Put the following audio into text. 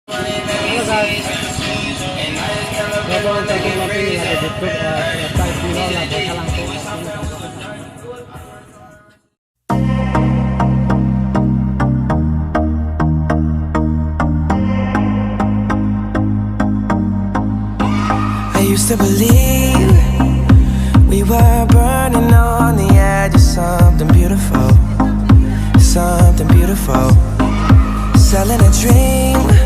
Halo guys, gagawin tayo ng natin yung dito tayo puno na po sa lang po. I used to believe we were burning on the edge of something beautiful, something beautiful. Selling a dream